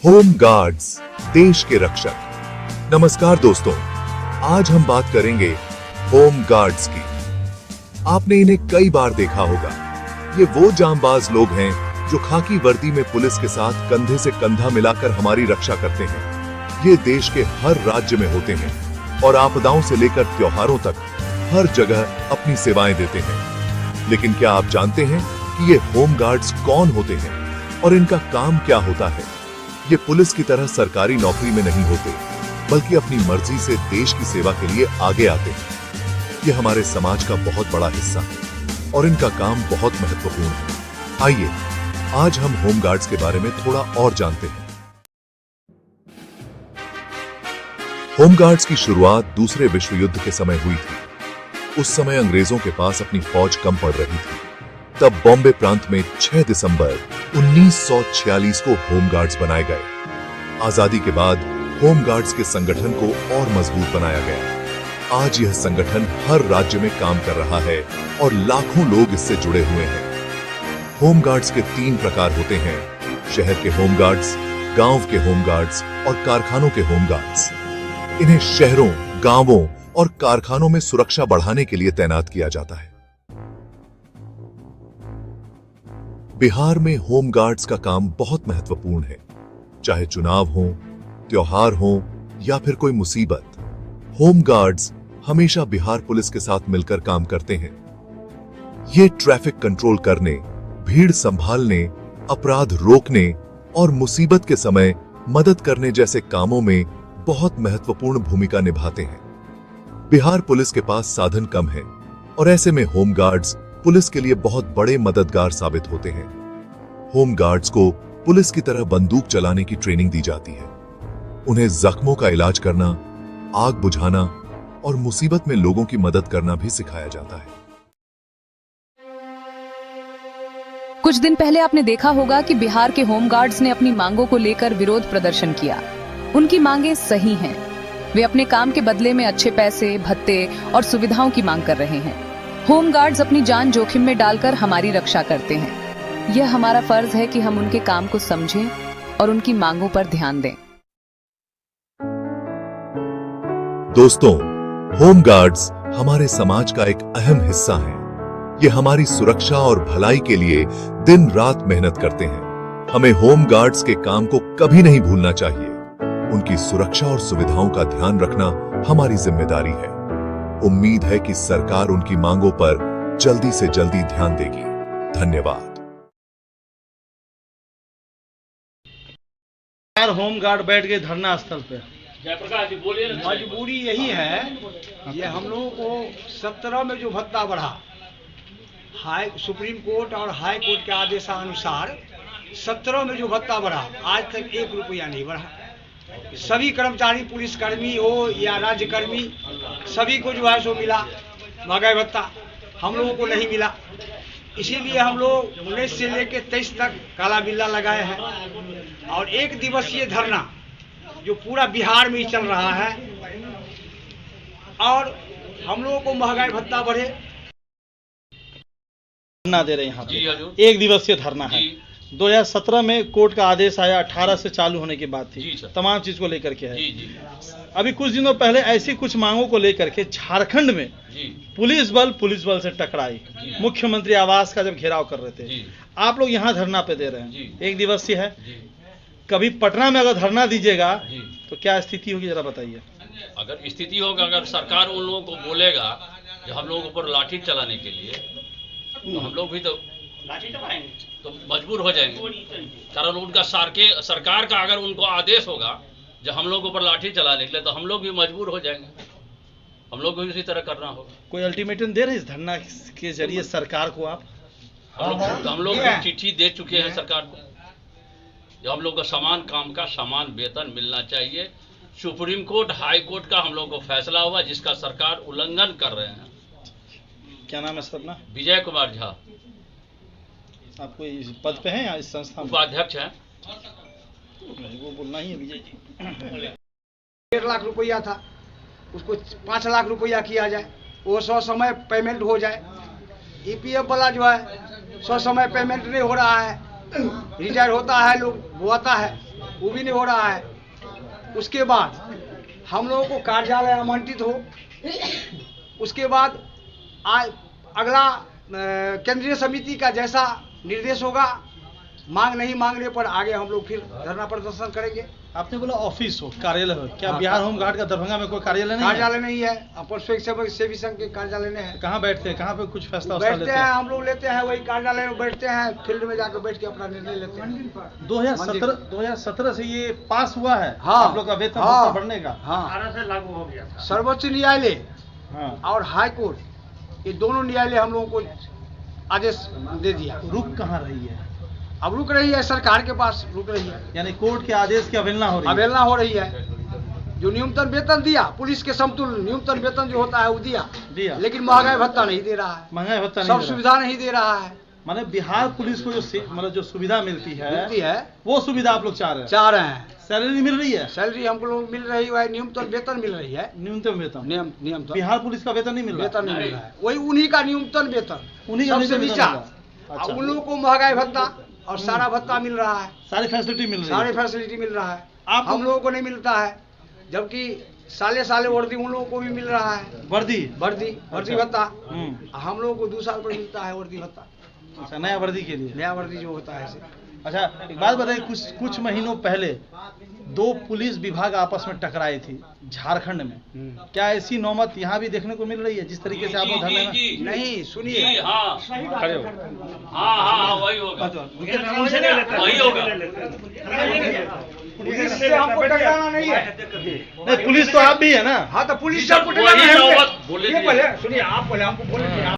Home guards, देश के रक्षक। नमस्कार दोस्तों, आज हम बात करेंगे होम गार्ड्स की। आपने इन्हें कई बार देखा होगा। ये वो जांबाज लोग हैं जो खाकी वर्दी में पुलिस के साथ कंधे से कंधा मिलाकर हमारी रक्षा करते हैं। ये देश के हर राज्य में होते हैं और आपदाओं से लेकर त्योहारों तक हर जगह अपनी सेवाएं देते हैं। लेकिन क्या आप जानते हैं कि ये होम गार्ड्स कौन होते हैं और इनका काम क्या होता है? ये पुलिस की तरह सरकारी नौकरी में नहीं होते, बल्कि अपनी मर्जी से देश की सेवा के लिए आगे आते हैं। ये हमारे समाज का बहुत बड़ा हिस्सा है और इनका काम बहुत महत्वपूर्ण है। आइए आज हम होम गार्ड्स के बारे में थोड़ा और जानते हैं। होम गार्ड्स की शुरुआत दूसरे विश्व युद्ध के समय हुई थी। उस समय अंग्रेजों के पास अपनी फौज कम पड़ रही थी। तब बॉम्बे प्रांत में 6 दिसंबर 1946 को होम गार्ड्स बनाए गए। आजादी के बाद होम गार्ड्स के संगठन को और मजबूत बनाया गया। आज यह संगठन हर राज्य में काम कर रहा है और लाखों लोग इससे जुड़े हुए हैं। होम गार्ड्स के 3 प्रकार होते हैं: शहर के होम गार्ड्स, गांव के होम गार्ड्स और कारखानों के होम गार्ड्स। इन्हें शहरों, गांवों और कारखानों में सुरक्षा बढ़ाने के लिए तैनात किया जाता है। बिहार में होम गार्ड्स का काम बहुत महत्वपूर्ण है। चाहे चुनाव हो, त्योहार हो या फिर कोई मुसीबत, होम गार्ड्स हमेशा बिहार पुलिस के साथ मिलकर काम करते हैं। ये ट्रैफिक कंट्रोल करने, भीड़ संभालने, अपराध रोकने और मुसीबत के समय मदद करने जैसे कामों में बहुत महत्वपूर्ण भूमिका निभाते हैं। बिहार पुलिस के पास साधन कम है और ऐसे में होम गार्ड्स पुलिस के लिए बहुत बड़े मददगार साबित होते हैं। होम गार्ड्स को पुलिस की तरह बंदूक चलाने की ट्रेनिंग दी जाती है। उन्हें जख्मों का इलाज करना, आग बुझाना और मुसीबत में लोगों की मदद करना भी सिखाया जाता है। कुछ दिन पहले आपने देखा होगा कि बिहार के होम गार्ड्स ने अपनी मांगों को लेकर विरोध प्रदर्शन किया। उनकी मांगें सही हैं। वे अपने काम के बदले में अच्छे पैसे, भत्ते और सुविधाओं की मांग कर रहे हैं। होम गार्ड्स अपनी जान जोखिम में डालकर हमारी रक्षा करते हैं। यह हमारा फर्ज है कि हम उनके काम को समझें और उनकी मांगों पर ध्यान दें। दोस्तों, होम गार्ड्स हमारे समाज का एक अहम हिस्सा हैं। ये हमारी सुरक्षा और भलाई के लिए दिन रात मेहनत करते हैं। हमें होम गार्ड्स के काम को कभी नहीं भूलना चाहिए। उनकी सुरक्षा और सुविधाओं का ध्यान रखना हमारी जिम्मेदारी है। उम्मीद है कि सरकार उनकी मांगों पर जल्दी से जल्दी ध्यान देगी। धन्यवाद। होम गार्ड बैठ गए धरना स्थल पे। जयप्रकाश जी बोलिए ना। मजबूरी यही है, ये हम लोगों को 17 में जो भत्ता बढ़ा, सुप्रीम कोर्ट और हाई कोर्ट के आदेशानुसार 17 में जो भत्ता बढ़ा, आज तक 1 रुपया नहीं बढ़ा। सभी कर्मचारी, पुलिसकर्मी हो या राज्यकर्मी, सभी को जो है सो मिला महंगाई भत्ता, हम लोगों को नहीं मिला। इसीलिए हम लोग 19 से लेकर 23 तक काला बिल्ला लगाए हैं और 1 दिवसीय धरना जो पूरा बिहार में ही चल रहा है। और हम लोगों को महंगाई भत्ता बढ़े, धरना दे रहे हैं यहाँ जी, पे। 1 दिवसीय धरना है। 2017 में कोर्ट का आदेश आया, 18 से चालू होने की बात थी। तमाम चीज को लेकर के है। जी जी। अभी कुछ दिनों पहले ऐसी कुछ मांगों को लेकर के झारखंड में जी। पुलिस बल से टकराई। मुख्यमंत्री आवास का जब घेराव कर रहे थे, जी। आप लोग यहाँ धरना पे दे रहे हैं। जी। 1 दिवसीय है। जी। कभी पटना में अगर धरना दीजिएगा जी। तो क्या स्थिति होगी, जरा बताइए। अगर स्थिति होगा, अगर सरकार उन लोगों को बोलेगा जो हम लोगों पर लाठी चलाने के लिए, तो हम लोग भी तो लाठी चलाएंगे, तो मजबूर हो जाएंगे। कारण उनका सरकार का अगर उनको आदेश होगा जो हम लोगों पर लाठी चलाने के लिए, तो हम लोग भी मजबूर हो जाएंगे। हम लोग भी उसी तरह करना होगा। कोई अल्टीमेटम दे रहे इस धरना के जरिए सरकार को आप? हम लोग भी चिट्ठी दे चुके हैं सरकार को, जो हम लोग को समान काम का समान वेतन मिलना चाहिए। सुप्रीम कोर्ट, हाई कोर्ट का हम लोग को फैसला हुआ, जिसका सरकार उल्लंघन कर रहे हैं। क्या नाम है सर अपना? विजय कुमार झा। आप कोई पद पे हैं या इस संस्था में? उपाध्यक्ष हैं। वो बोलना ही है विजय जी। 1.5 लाख रुपया था, उसको 5 लाख रुपया किया जाए, वो 100 समय पेमेंट हो जाए। ईपीएफ वाला जो है 100 समय पेमेंट नहीं हो रहा है, रिटायर होता है, लोग बुआता है, वो भी नहीं हो रहा है। उसके बाद हम लोगों को कार्यालय आवंटित हो, उसके बाद अगला केंद्रीय समिति का जैसा निर्देश होगा, मांग नहीं मांगने पर आगे हम लोग फिर धरना प्रदर्शन करेंगे। आपने बोला ऑफिस हो, कार्यालय हो, क्या बिहार होमगार्ड का दरभंगा में कोई कार्यालय नहीं है? कार्यालय नहीं है, अपर स्वयं सेवी संघ के कार्यालय नहीं है। कहाँ बैठते हैं, कहाँ पे कुछ फैसला बैठते हैं हम लोग, लेते हैं वही कार्यालय में बैठते हैं, फील्ड में जाकर बैठ के अपना निर्णय लेते हैं। 2017 से ये पास हुआ है। हाँ, आप लोग का वेतन हाँ, बढ़ने का। हाँ, 18 से लागू हो गया था। सर्वोच्च न्यायालय हाँ। और हाई कोर्ट, ये दोनों न्यायालय हम लोगों को आदेश दे दिया। रुक कहाँ रही है? अब रुक रही है, सरकार के पास रुक रही है। यानी कोर्ट के आदेश की अवहेलना हो रही है। अवहेलना हो रही है। जो न्यूनतम वेतन दिया, पुलिस के समतुल्य न्यूनतम वेतन जो होता है वो दिया, लेकिन महंगाई भत्ता नहीं दे रहा है, महंगाई भत्ता नहीं सब दे रहा। सुविधा नहीं दे रहा है। माने बिहार पुलिस को जो सुविधा मिलती है वो सुविधा आप लोग चाह रहे हैं। सैलरी मिल रही है? सैलरी हमको लोग मिल रही है, न्यूनतम वेतन मिल रही है। न्यूनतम वेतन? न्यूनतम बिहार पुलिस का वेतन नहीं मिल रहा? वेतन नहीं मिल रहा है, वही उन्हीं का न्यूनतम वेतन, उन्हीं का सबसे वेतन नीचा। अच्छा। उन लोगों को महंगाई भत्ता और सारा भत्ता मिल रहा है, सारी फैसिलिटी मिल रही है। सारी फैसिलिटी मिल रहा है। आप हम लोगों को नहीं मिलता है, जबकि साले साले वर्दी उन लोगों को भी मिल रहा है। वर्दी भत्ता हम लोगों को 2 साल पर मिलता है वर्दी भत्ता। अच्छा, नया वर्दी के लिए? नया वर्दी जो होता है ऐसे। अच्छा, एक बात बताइए, कुछ महीनों पहले 2 पुलिस विभाग आपस में टकराई थी झारखंड में। क्या ऐसी नौबत यहाँ भी देखने को मिल रही है जिस तरीके से आप लोग धरने में? नहीं, सुनिए, हाँ हाँ वही होगा, वही होगा। पुलिस से हमको टकराना नहीं है। नहीं, पुलिस तो आप भी है ना? हाँ, तो पुलिस से हमको वही टकराना है। नौबत बोले ये पहले सुनिए, आप पहले हमको बोले